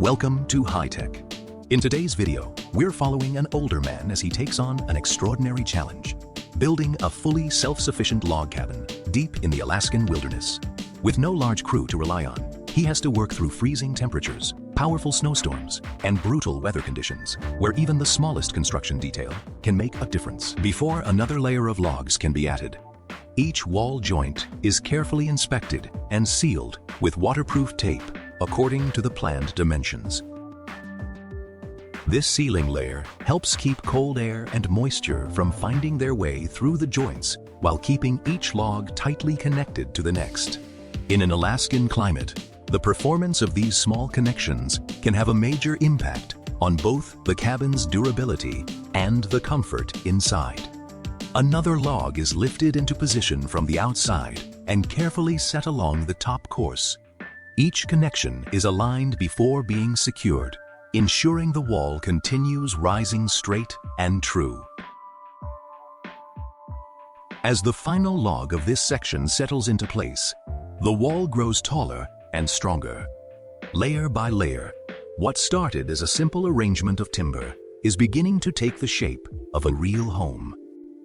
Welcome to High Tech. In today's video, we're following an older man as he takes on an extraordinary challenge, building a fully self-sufficient log cabin deep in the Alaskan wilderness. With no large crew to rely on, he has to work through freezing temperatures, powerful snowstorms, and brutal weather conditions, where even the smallest construction detail can make a difference. Before another layer of logs can be added, each wall joint is carefully inspected and sealed with waterproof tape according to the planned dimensions. This sealing layer helps keep cold air and moisture from finding their way through the joints while keeping each log tightly connected to the next. In an Alaskan climate, the performance of these small connections can have a major impact on both the cabin's durability and the comfort inside. Another log is lifted into position from the outside and carefully set along the top course. Each connection is aligned before being secured, ensuring the wall continues rising straight and true. As the final log of this section settles into place, the wall grows taller and stronger. Layer by layer, what started as a simple arrangement of timber is beginning to take the shape of a real home.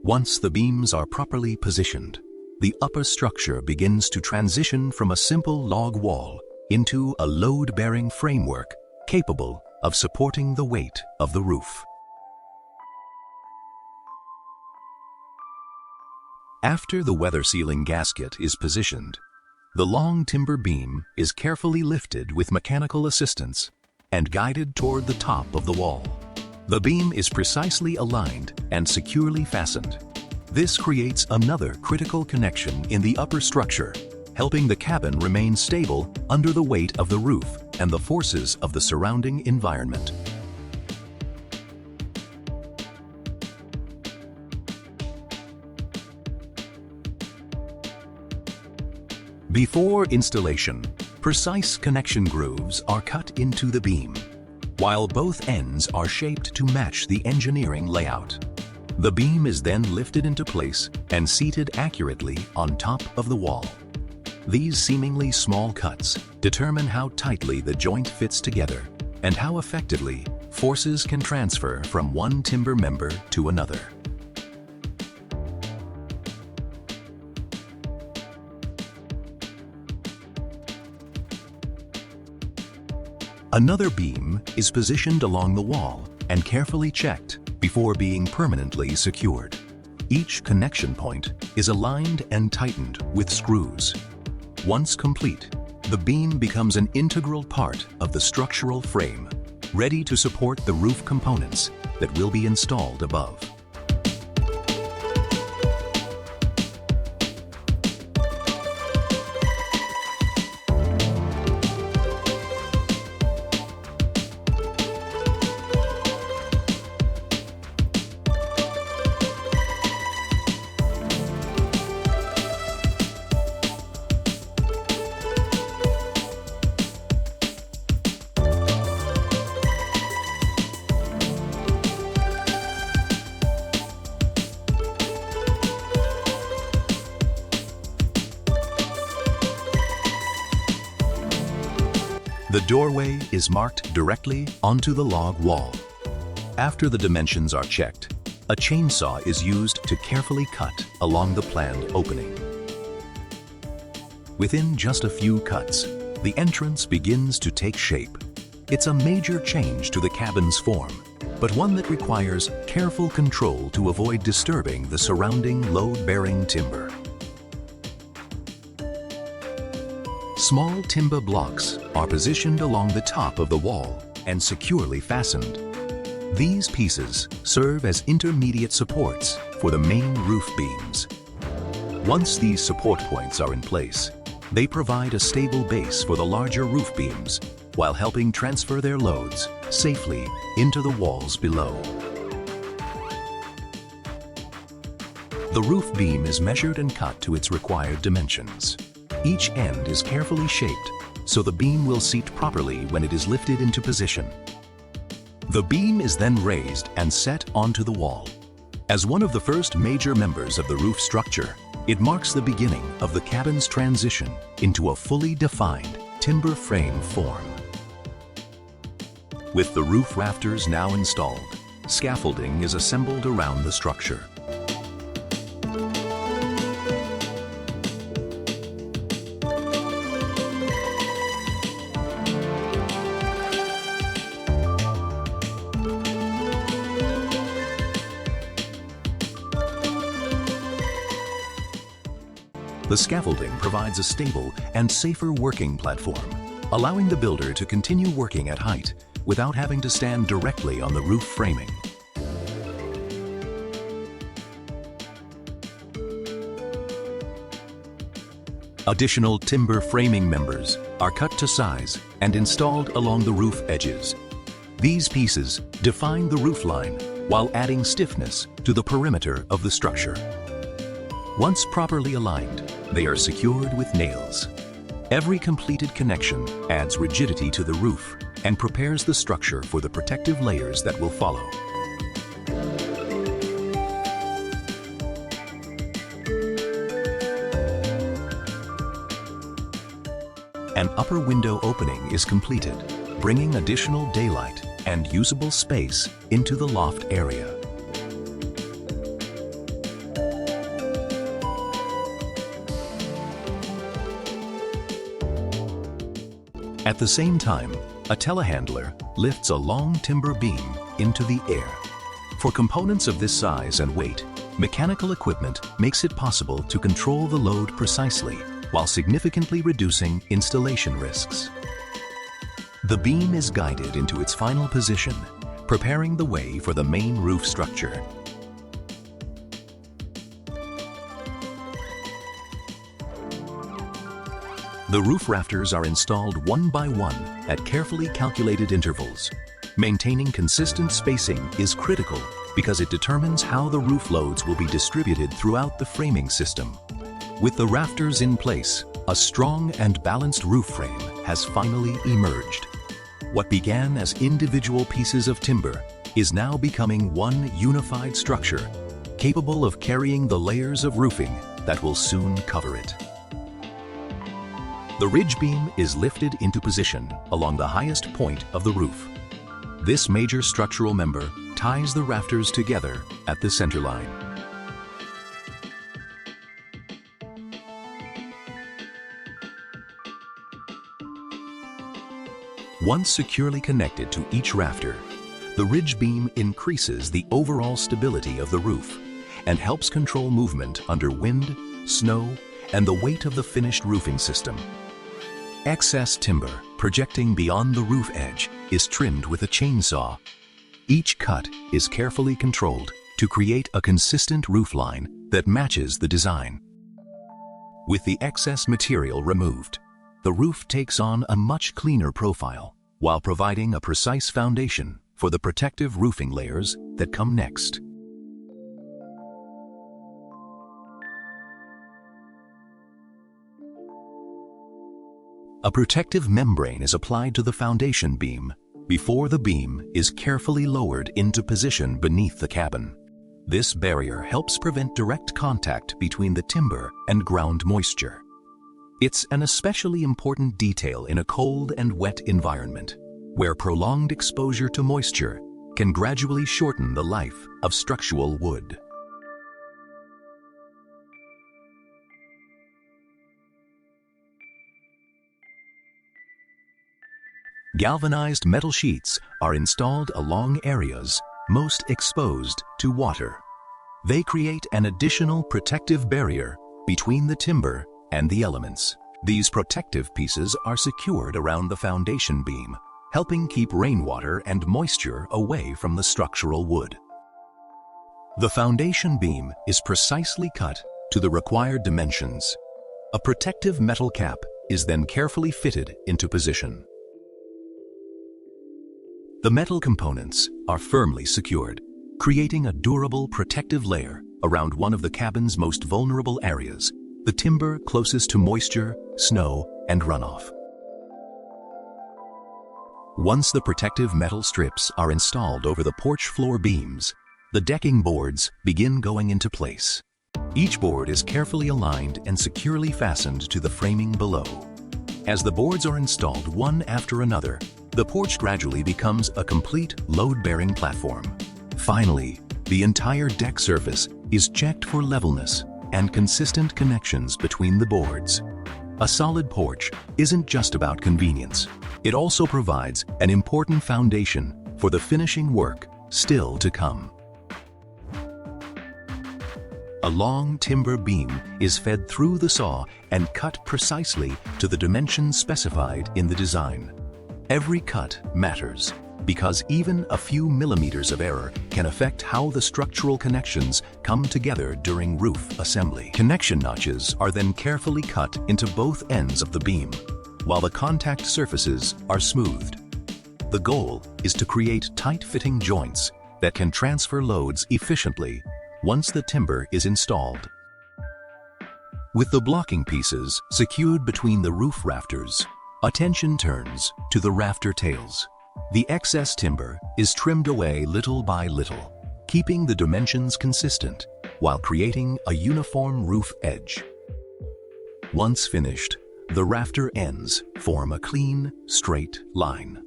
Once the beams are properly positioned, the upper structure begins to transition from a simple log wall into a load-bearing framework capable of supporting the weight of the roof. After the weather sealing gasket is positioned, the long timber beam is carefully lifted with mechanical assistance and guided toward the top of the wall. The beam is precisely aligned and securely fastened. This creates another critical connection in the upper structure, helping the cabin remain stable under the weight of the roof and the forces of the surrounding environment. Before installation, precise connection grooves are cut into the beam, while both ends are shaped to match the engineering layout. The beam is then lifted into place and seated accurately on top of the wall. These seemingly small cuts determine how tightly the joint fits together and how effectively forces can transfer from one timber member to another. Another beam is positioned along the wall and carefully checked before being permanently secured. Each connection point is aligned and tightened with screws. Once complete, the beam becomes an integral part of the structural frame, ready to support the roof components that will be installed above. The doorway is marked directly onto the log wall. After the dimensions are checked, a chainsaw is used to carefully cut along the planned opening. Within just a few cuts, the entrance begins to take shape. It's a major change to the cabin's form, but one that requires careful control to avoid disturbing the surrounding load-bearing timber. Small timber blocks are positioned along the top of the wall and securely fastened. These pieces serve as intermediate supports for the main roof beams. Once these support points are in place, they provide a stable base for the larger roof beams while helping transfer their loads safely into the walls below. The roof beam is measured and cut to its required dimensions. Each end is carefully shaped so the beam will seat properly when it is lifted into position. The beam is then raised and set onto the wall. As one of the first major members of the roof structure, it marks the beginning of the cabin's transition into a fully defined timber frame form. With the roof rafters now installed, scaffolding is assembled around the structure. The scaffolding provides a stable and safer working platform, allowing the builder to continue working at height without having to stand directly on the roof framing. Additional timber framing members are cut to size and installed along the roof edges. These pieces define the roof line while adding stiffness to the perimeter of the structure. Once properly aligned, they are secured with nails. Every completed connection adds rigidity to the roof and prepares the structure for the protective layers that will follow. An upper window opening is completed, bringing additional daylight and usable space into the loft area. At the same time, a telehandler lifts a long timber beam into the air. For components of this size and weight, mechanical equipment makes it possible to control the load precisely while significantly reducing installation risks. The beam is guided into its final position, preparing the way for the main roof structure. The roof rafters are installed one by one at carefully calculated intervals. Maintaining consistent spacing is critical because it determines how the roof loads will be distributed throughout the framing system. With the rafters in place, a strong and balanced roof frame has finally emerged. What began as individual pieces of timber is now becoming one unified structure, capable of carrying the layers of roofing that will soon cover it. The ridge beam is lifted into position along the highest point of the roof. This major structural member ties the rafters together at the center line. Once securely connected to each rafter, the ridge beam increases the overall stability of the roof and helps control movement under wind, snow, and the weight of the finished roofing system. Excess timber projecting beyond the roof edge is trimmed with a chainsaw. Each cut is carefully controlled to create a consistent roof line that matches the design. With the excess material removed, the roof takes on a much cleaner profile while providing a precise foundation for the protective roofing layers that come next. A protective membrane is applied to the foundation beam before the beam is carefully lowered into position beneath the cabin. This barrier helps prevent direct contact between the timber and ground moisture. It's an especially important detail in a cold and wet environment, where prolonged exposure to moisture can gradually shorten the life of structural wood. Galvanized metal sheets are installed along areas most exposed to water. They create an additional protective barrier between the timber and the elements. These protective pieces are secured around the foundation beam, helping keep rainwater and moisture away from the structural wood. The foundation beam is precisely cut to the required dimensions. A protective metal cap is then carefully fitted into position. The metal components are firmly secured, creating a durable protective layer around one of the cabin's most vulnerable areas, the timber closest to moisture, snow, and runoff. Once the protective metal strips are installed over the porch floor beams, the decking boards begin going into place. Each board is carefully aligned and securely fastened to the framing below. As the boards are installed one after another, the porch gradually becomes a complete load-bearing platform. Finally, the entire deck surface is checked for levelness and consistent connections between the boards. A solid porch isn't just about convenience. It also provides an important foundation for the finishing work still to come. A long timber beam is fed through the saw and cut precisely to the dimensions specified in the design. Every cut matters, because even a few millimeters of error can affect how the structural connections come together during roof assembly. Connection notches are then carefully cut into both ends of the beam, while the contact surfaces are smoothed. The goal is to create tight-fitting joints that can transfer loads efficiently once the timber is installed. With the blocking pieces secured between the roof rafters, attention turns to the rafter tails. The excess timber is trimmed away little by little, keeping the dimensions consistent while creating a uniform roof edge. Once finished, the rafter ends form a clean, straight line.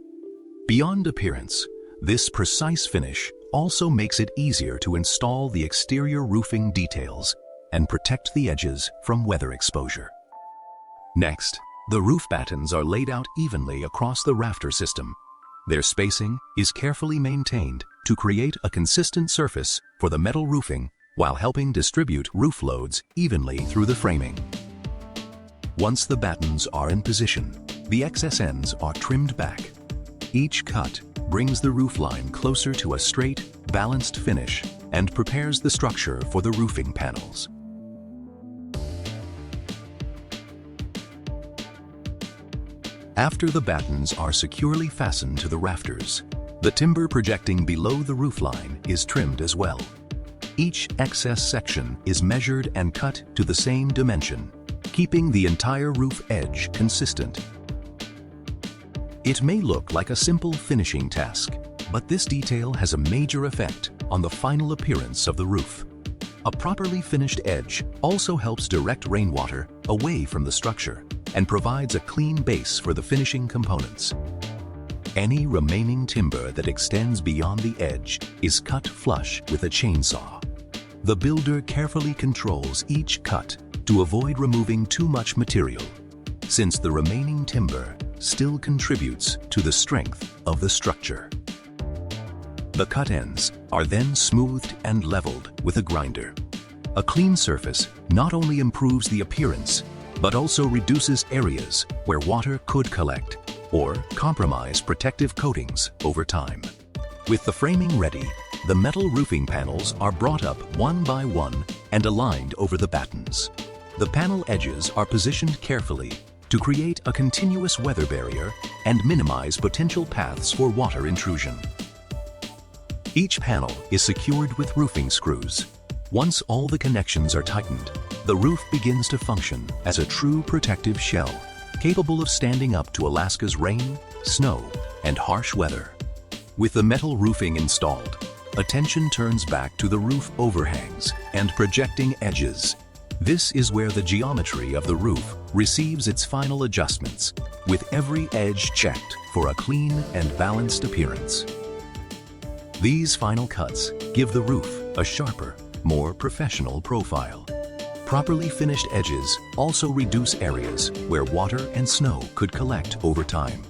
Beyond appearance, this precise finish also makes it easier to install the exterior roofing details and protect the edges from weather exposure. Next, the roof battens are laid out evenly across the rafter system. Their spacing is carefully maintained to create a consistent surface for the metal roofing while helping distribute roof loads evenly through the framing. Once the battens are in position, the excess ends are trimmed back. Each cut brings the roof line closer to a straight, balanced finish and prepares the structure for the roofing panels. After the battens are securely fastened to the rafters, the timber projecting below the roofline is trimmed as well. Each excess section is measured and cut to the same dimension, keeping the entire roof edge consistent. It may look like a simple finishing task, but this detail has a major effect on the final appearance of the roof. A properly finished edge also helps direct rainwater away from the structure and provides a clean base for the finishing components. Any remaining timber that extends beyond the edge is cut flush with a chainsaw. The builder carefully controls each cut to avoid removing too much material, since the remaining timber still contributes to the strength of the structure. The cut ends are then smoothed and leveled with a grinder. A clean surface not only improves the appearance, but also reduces areas where water could collect or compromise protective coatings over time. With the framing ready, the metal roofing panels are brought up one by one and aligned over the battens. The panel edges are positioned carefully to create a continuous weather barrier and minimize potential paths for water intrusion. Each panel is secured with roofing screws. Once all the connections are tightened, the roof begins to function as a true protective shell, capable of standing up to Alaska's rain, snow, and harsh weather. With the metal roofing installed, attention turns back to the roof overhangs and projecting edges. This is where the geometry of the roof receives its final adjustments, with every edge checked for a clean and balanced appearance. These final cuts give the roof a sharper, more professional profile. Properly finished edges also reduce areas where water and snow could collect over time.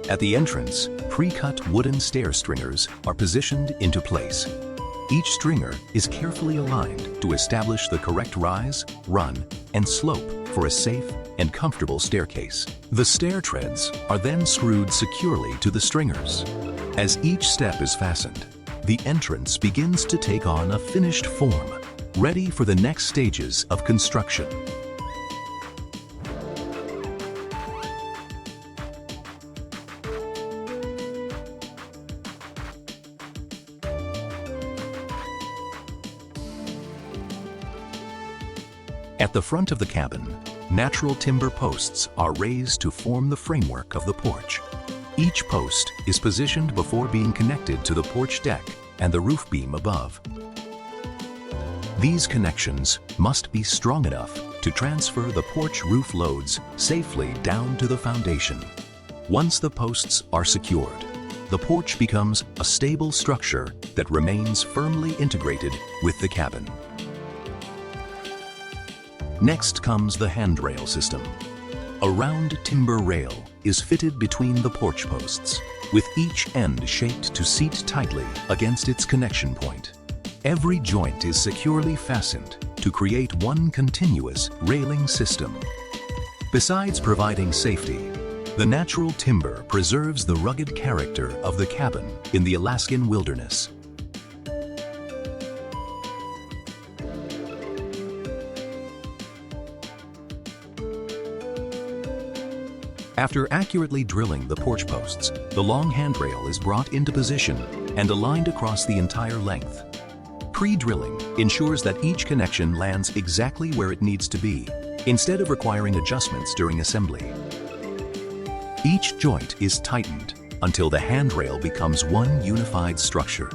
At the entrance, pre-cut wooden stair stringers are positioned into place. Each stringer is carefully aligned to establish the correct rise, run, and slope for a safe and comfortable staircase. The stair treads are then screwed securely to the stringers. As each step is fastened, the entrance begins to take on a finished form, ready for the next stages of construction. At the front of the cabin, natural timber posts are raised to form the framework of the porch. Each post is positioned before being connected to the porch deck and the roof beam above. These connections must be strong enough to transfer the porch roof loads safely down to the foundation. Once the posts are secured, the porch becomes a stable structure that remains firmly integrated with the cabin. Next comes the handrail system. A round timber rail is fitted between the porch posts, with each end shaped to seat tightly against its connection point. Every joint is securely fastened to create one continuous railing system. Besides providing safety, the natural timber preserves the rugged character of the cabin in the Alaskan wilderness. After accurately drilling the porch posts, the long handrail is brought into position and aligned across the entire length. Pre-drilling ensures that each connection lands exactly where it needs to be, instead of requiring adjustments during assembly. Each joint is tightened until the handrail becomes one unified structure.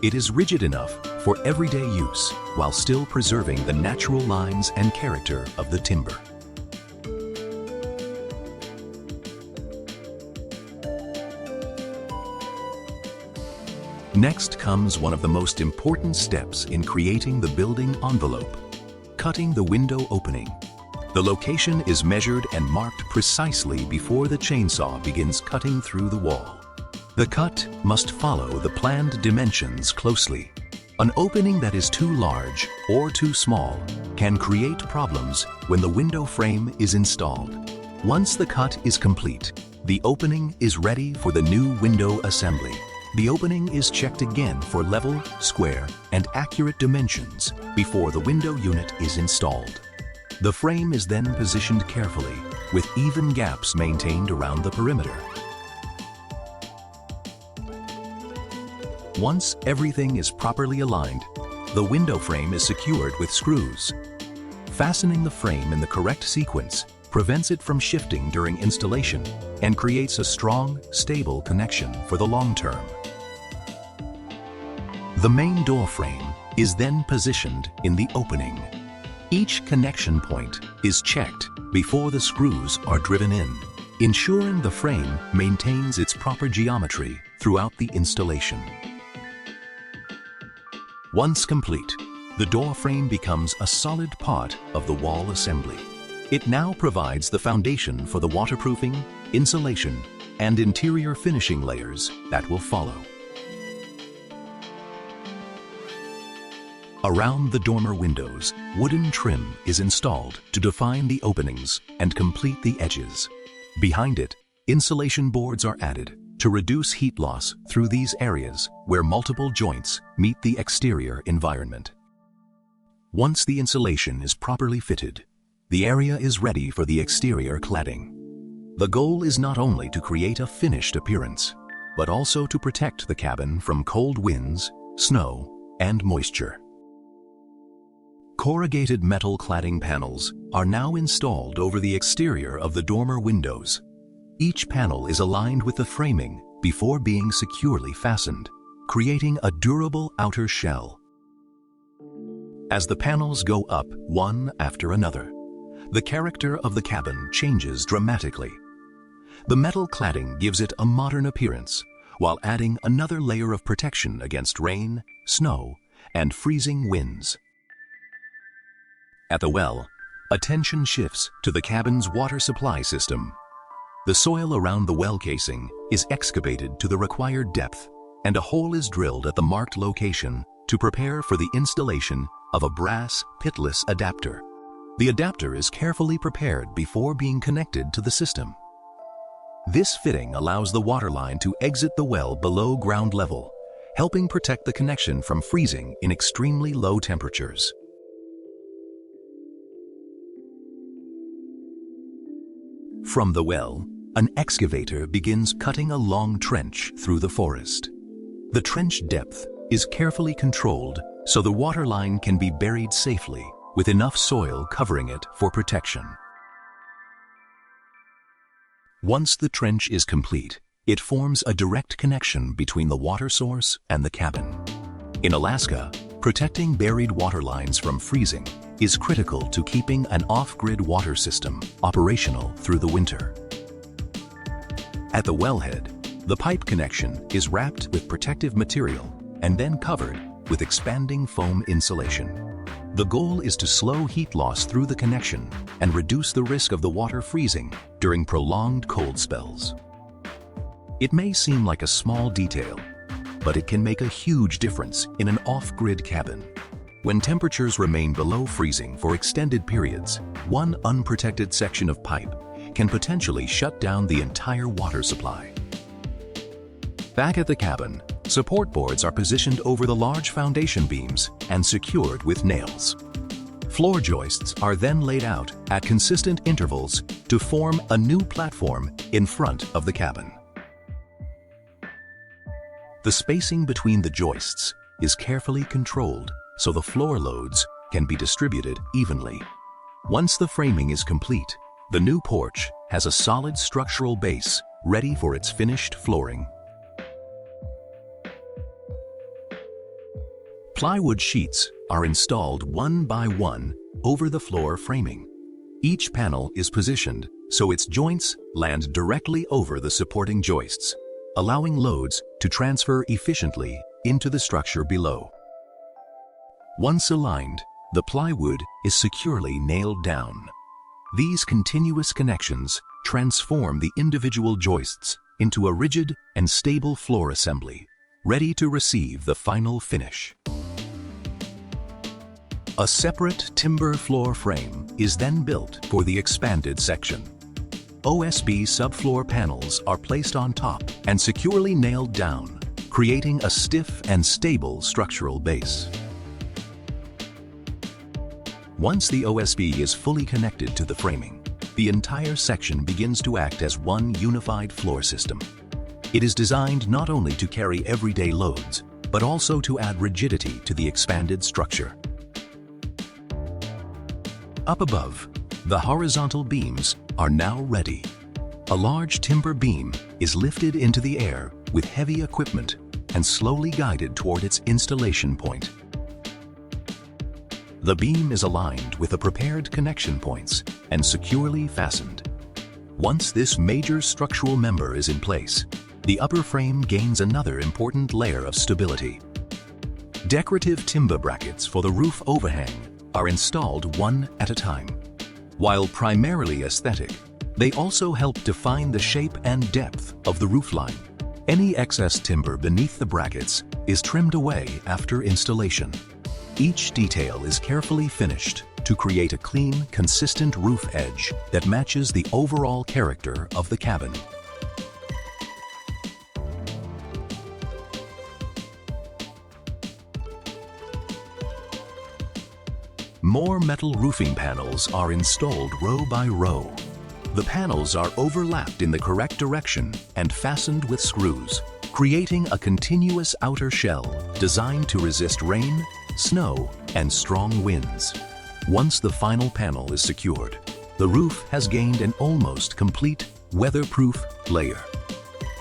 It is rigid enough for everyday use while still preserving the natural lines and character of the timber. Next comes one of the most important steps in creating the building envelope: cutting the window opening. The location is measured and marked precisely before the chainsaw begins cutting through the wall. The cut must follow the planned dimensions closely. An opening that is too large or too small can create problems when the window frame is installed. Once the cut is complete, the opening is ready for the new window assembly. The opening is checked again for level, square, and accurate dimensions before the window unit is installed. The frame is then positioned carefully, with even gaps maintained around the perimeter. Once everything is properly aligned, the window frame is secured with screws. Fastening the frame in the correct sequence prevents it from shifting during installation and creates a strong, stable connection for the long term. The main door frame is then positioned in the opening. Each connection point is checked before the screws are driven in, ensuring the frame maintains its proper geometry throughout the installation. Once complete, the door frame becomes a solid part of the wall assembly. It now provides the foundation for the waterproofing, insulation, and interior finishing layers that will follow. Around the dormer windows, wooden trim is installed to define the openings and complete the edges. Behind it, insulation boards are added to reduce heat loss through these areas where multiple joints meet the exterior environment. Once the insulation is properly fitted, the area is ready for the exterior cladding. The goal is not only to create a finished appearance, but also to protect the cabin from cold winds, snow, and moisture. Corrugated metal cladding panels are now installed over the exterior of the dormer windows. Each panel is aligned with the framing before being securely fastened, creating a durable outer shell. As the panels go up one after another, the character of the cabin changes dramatically. The metal cladding gives it a modern appearance, while adding another layer of protection against rain, snow, and freezing winds. At the well, attention shifts to the cabin's water supply system. The soil around the well casing is excavated to the required depth, and a hole is drilled at the marked location to prepare for the installation of a brass pitless adapter. The adapter is carefully prepared before being connected to the system. This fitting allows the water line to exit the well below ground level, helping protect the connection from freezing in extremely low temperatures. From the well, an excavator begins cutting a long trench through the forest. The trench depth is carefully controlled so the water line can be buried safely with enough soil covering it for protection. Once the trench is complete, it forms a direct connection between the water source and the cabin. In Alaska, protecting buried water lines from freezing is critical to keeping an off-grid water system operational through the winter. At the wellhead, the pipe connection is wrapped with protective material and then covered with expanding foam insulation. The goal is to slow heat loss through the connection and reduce the risk of the water freezing during prolonged cold spells. It may seem like a small detail, but it can make a huge difference in an off-grid cabin. When temperatures remain below freezing for extended periods, one unprotected section of pipe can potentially shut down the entire water supply. Back at the cabin, support boards are positioned over the large foundation beams and secured with nails. Floor joists are then laid out at consistent intervals to form a new platform in front of the cabin. The spacing between the joists is carefully controlled so the floor loads can be distributed evenly. Once the framing is complete, the new porch has a solid structural base ready for its finished flooring. Plywood sheets are installed one by one over the floor framing. Each panel is positioned so its joints land directly over the supporting joists, allowing loads to transfer efficiently into the structure below. Once aligned, the plywood is securely nailed down. These continuous connections transform the individual joists into a rigid and stable floor assembly, ready to receive the final finish. A separate timber floor frame is then built for the expanded section. OSB subfloor panels are placed on top and securely nailed down, creating a stiff and stable structural base. Once the OSB is fully connected to the framing, the entire section begins to act as one unified floor system. It is designed not only to carry everyday loads, but also to add rigidity to the expanded structure. Up above, the horizontal beams are now ready. A large timber beam is lifted into the air with heavy equipment and slowly guided toward its installation point. The beam is aligned with the prepared connection points and securely fastened. Once this major structural member is in place, the upper frame gains another important layer of stability. Decorative timber brackets for the roof overhang are installed one at a time. While primarily aesthetic, they also help define the shape and depth of the roofline. Any excess timber beneath the brackets is trimmed away after installation. Each detail is carefully finished to create a clean, consistent roof edge that matches the overall character of the cabin. More metal roofing panels are installed row by row. The panels are overlapped in the correct direction and fastened with screws, creating a continuous outer shell designed to resist rain, snow, and strong winds. Once the final panel is secured, the roof has gained an almost complete weatherproof layer.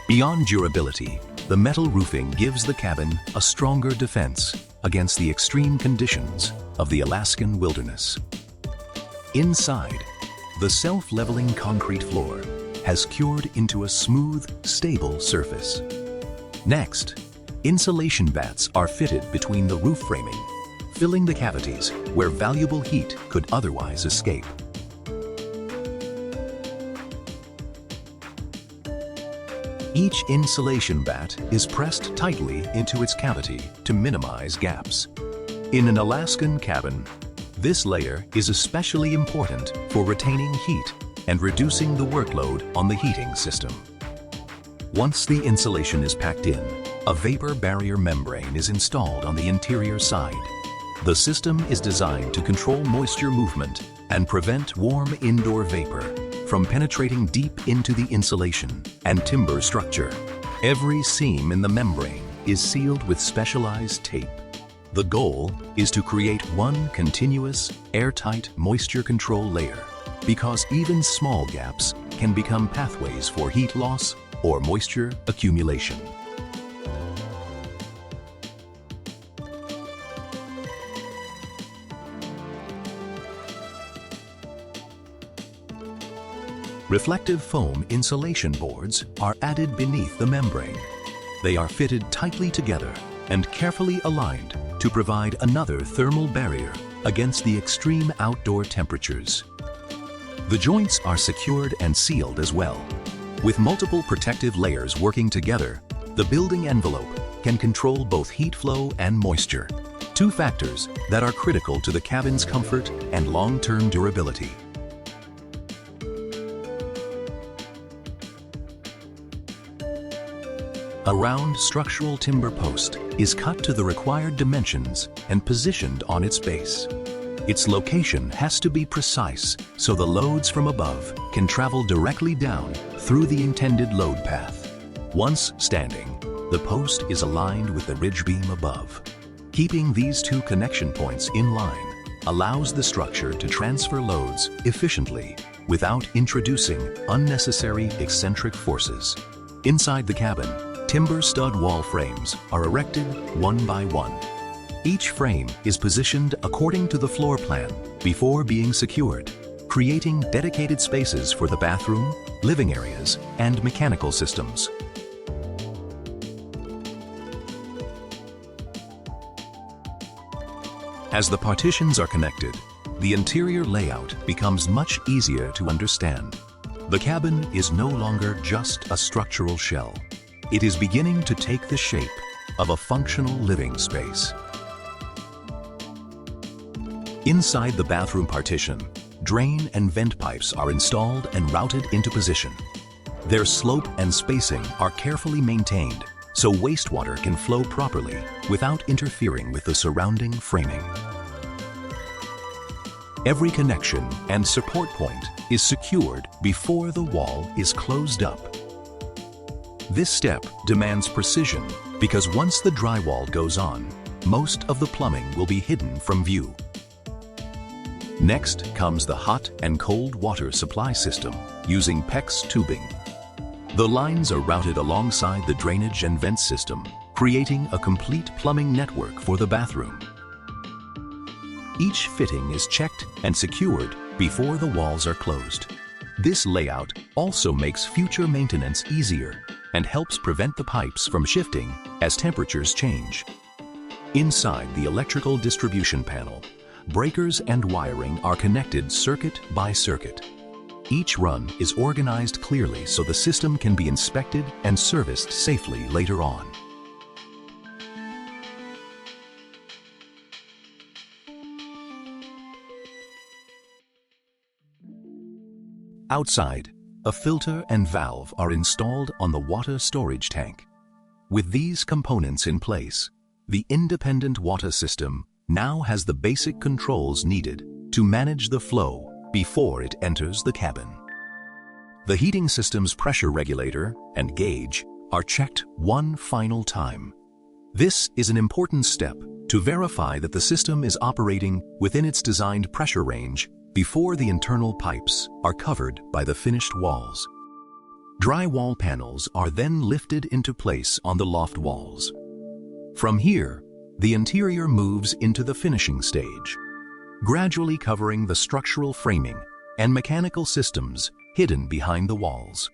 Beyond durability, the metal roofing gives the cabin a stronger defense against the extreme conditions of the Alaskan wilderness. Inside, the self-leveling concrete floor has cured into a smooth, stable surface. Next, insulation bats are fitted between the roof framing, filling the cavities where valuable heat could otherwise escape. Each insulation bat is pressed tightly into its cavity to minimize gaps. In an Alaskan cabin, this layer is especially important for retaining heat and reducing the workload on the heating system. Once the insulation is packed in, a vapor barrier membrane is installed on the interior side. The system is designed to control moisture movement and prevent warm indoor vapor from penetrating deep into the insulation and timber structure. Every seam in the membrane is sealed with specialized tape. The goal is to create one continuous, airtight moisture control layer, because even small gaps can become pathways for heat loss or moisture accumulation. Reflective foam insulation boards are added beneath the membrane. They are fitted tightly together and carefully aligned to provide another thermal barrier against the extreme outdoor temperatures. The joints are secured and sealed as well. With multiple protective layers working together, the building envelope can control both heat flow and moisture, two factors that are critical to the cabin's comfort and long-term durability. A round structural timber post is cut to the required dimensions and positioned on its base. Its location has to be precise so the loads from above can travel directly down through the intended load path. Once standing, the post is aligned with the ridge beam above. Keeping these two connection points in line allows the structure to transfer loads efficiently without introducing unnecessary eccentric forces. Inside the cabin, timber stud wall frames are erected one by one. Each frame is positioned according to the floor plan before being secured, creating dedicated spaces for the bathroom, living areas, and mechanical systems. As the partitions are connected, the interior layout becomes much easier to understand. The cabin is no longer just a structural shell. It is beginning to take the shape of a functional living space. Inside the bathroom partition, drain and vent pipes are installed and routed into position. Their slope and spacing are carefully maintained so wastewater can flow properly without interfering with the surrounding framing. Every connection and support point is secured before the wall is closed up. This step demands precision because once the drywall goes on, most of the plumbing will be hidden from view. Next comes the hot and cold water supply system using PEX tubing. The lines are routed alongside the drainage and vent system, creating a complete plumbing network for the bathroom. Each fitting is checked and secured before the walls are closed. This layout also makes future maintenance easier and helps prevent the pipes from shifting as temperatures change. Inside the electrical distribution panel, breakers and wiring are connected circuit by circuit. Each run is organized clearly so the system can be inspected and serviced safely later on. Outside, a filter and valve are installed on the water storage tank. With these components in place, the independent water system now has the basic controls needed to manage the flow before it enters the cabin. The heating system's pressure regulator and gauge are checked one final time. This is an important step to verify that the system is operating within its designed pressure range before the internal pipes are covered by the finished walls. Drywall panels are then lifted into place on the loft walls. From here, the interior moves into the finishing stage, gradually covering the structural framing and mechanical systems hidden behind the walls.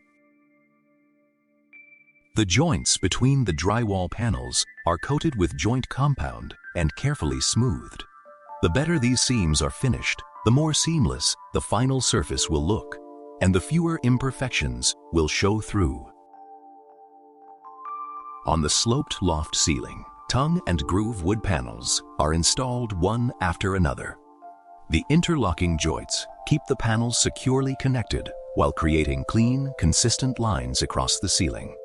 The joints between the drywall panels are coated with joint compound and carefully smoothed. The better these seams are finished, the more seamless the final surface will look, and the fewer imperfections will show through. On the sloped loft ceiling, tongue and groove wood panels are installed one after another. The interlocking joints keep the panels securely connected while creating clean, consistent lines across the ceiling.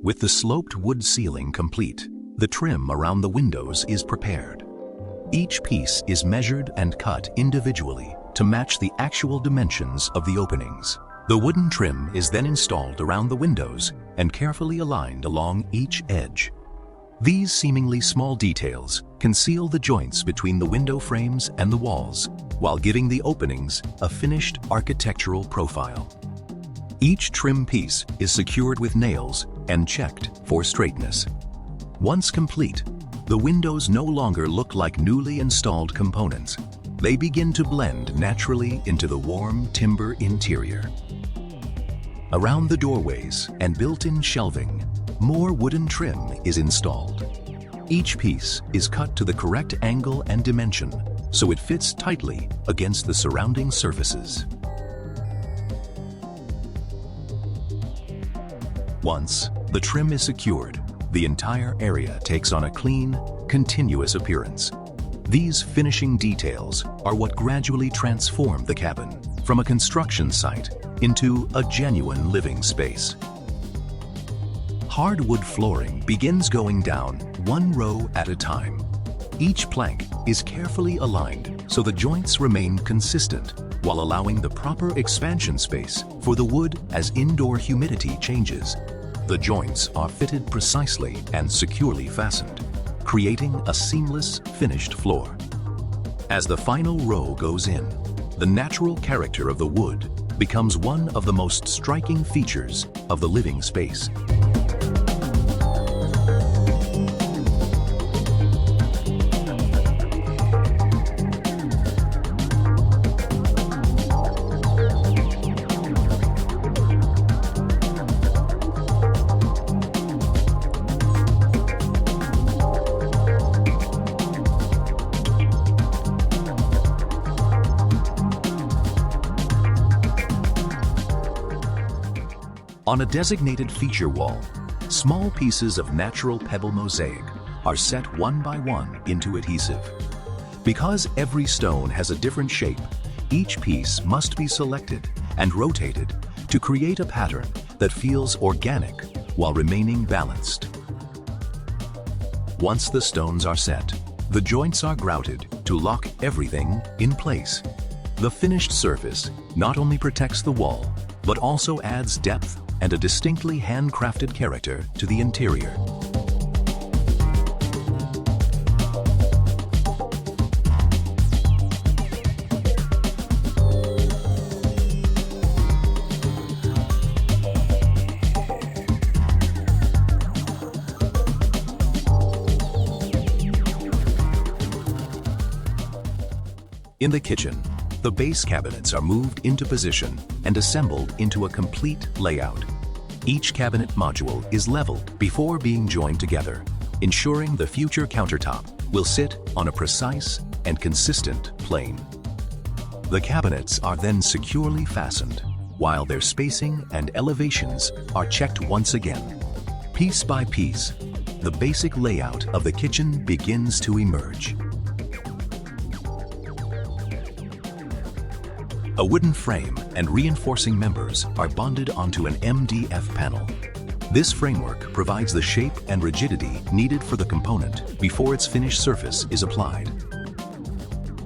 With the sloped wood ceiling complete, the trim around the windows is prepared. Each piece is measured and cut individually to match the actual dimensions of the openings. The wooden trim is then installed around the windows and carefully aligned along each edge. These seemingly small details conceal the joints between the window frames and the walls, while giving the openings a finished architectural profile. Each trim piece is secured with nails and checked for straightness. Once complete, The windows no longer look like newly installed components. They begin to blend naturally into the warm timber interior. Around the doorways and built-in shelving, more wooden trim is installed. Each piece is cut to the correct angle and dimension, so it fits tightly against the surrounding surfaces. Once the trim is secured, the entire area takes on a clean, continuous appearance. These finishing details are what gradually transform the cabin from a construction site into a genuine living space. Hardwood flooring begins going down one row at a time. Each plank is carefully aligned so the joints remain consistent while allowing the proper expansion space for the wood as indoor humidity changes. The joints are fitted precisely and securely fastened, creating a seamless, finished floor. As the final row goes in, the natural character of the wood becomes one of the most striking features of the living space. On a designated feature wall, small pieces of natural pebble mosaic are set one by one into adhesive. Because every stone has a different shape, each piece must be selected and rotated to create a pattern that feels organic while remaining balanced. Once the stones are set, the joints are grouted to lock everything in place. The finished surface not only protects the wall, but also adds depth and a distinctly handcrafted character to the interior. In the kitchen, the base cabinets are moved into position and assembled into a complete layout. Each cabinet module is leveled before being joined together, ensuring the future countertop will sit on a precise and consistent plane. The cabinets are then securely fastened, while their spacing and elevations are checked once again. Piece by piece, the basic layout of the kitchen begins to emerge. A wooden frame and reinforcing members are bonded onto an MDF panel. This framework provides the shape and rigidity needed for the component before its finished surface is applied.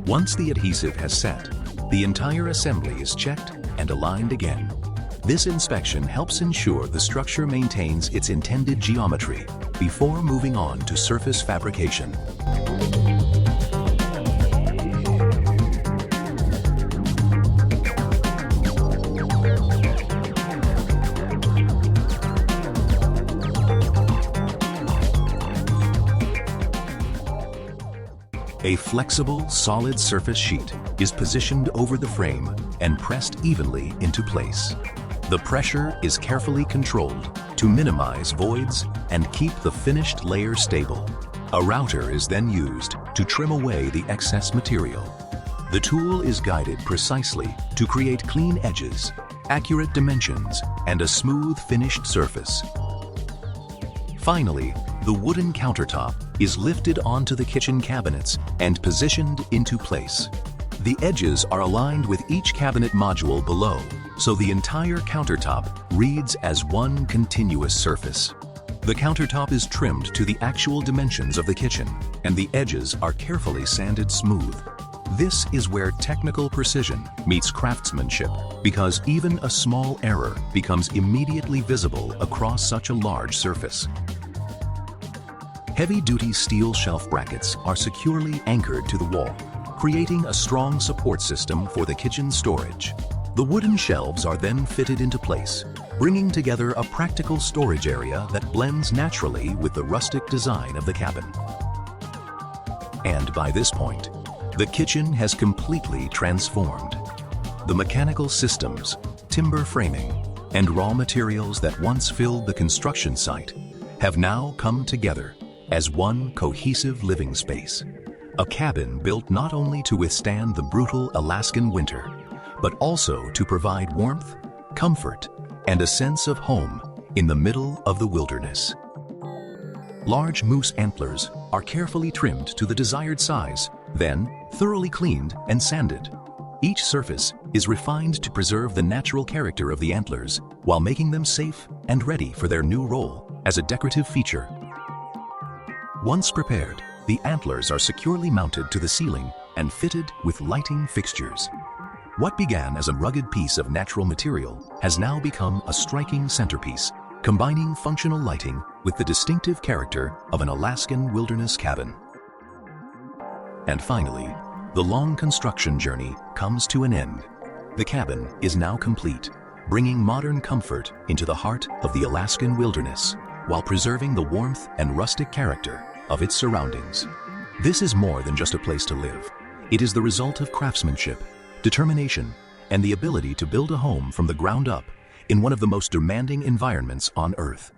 Once the adhesive has set, the entire assembly is checked and aligned again. This inspection helps ensure the structure maintains its intended geometry before moving on to surface fabrication. A flexible, solid surface sheet is positioned over the frame and pressed evenly into place. The pressure is carefully controlled to minimize voids and keep the finished layer stable. A router is then used to trim away the excess material. The tool is guided precisely to create clean edges, accurate dimensions, and a smooth finished surface. Finally, the wooden countertop is lifted onto the kitchen cabinets and positioned into place. The edges are aligned with each cabinet module below, so the entire countertop reads as one continuous surface. The countertop is trimmed to the actual dimensions of the kitchen, and the edges are carefully sanded smooth. This is where technical precision meets craftsmanship, because even a small error becomes immediately visible across such a large surface. Heavy-duty steel shelf brackets are securely anchored to the wall, creating a strong support system for the kitchen storage. The wooden shelves are then fitted into place, bringing together a practical storage area that blends naturally with the rustic design of the cabin. And by this point, the kitchen has completely transformed. The mechanical systems, timber framing, and raw materials that once filled the construction site have now come together as one cohesive living space. A cabin built not only to withstand the brutal Alaskan winter, but also to provide warmth, comfort, and a sense of home in the middle of the wilderness. Large moose antlers are carefully trimmed to the desired size, then thoroughly cleaned and sanded. Each surface is refined to preserve the natural character of the antlers while making them safe and ready for their new role as a decorative feature. Once prepared, the antlers are securely mounted to the ceiling and fitted with lighting fixtures. What began as a rugged piece of natural material has now become a striking centerpiece, combining functional lighting with the distinctive character of an Alaskan wilderness cabin. And finally, the long construction journey comes to an end. The cabin is now complete, bringing modern comfort into the heart of the Alaskan wilderness, while preserving the warmth and rustic character of its surroundings. This is more than just a place to live. It is the result of craftsmanship, determination, and the ability to build a home from the ground up in one of the most demanding environments on Earth.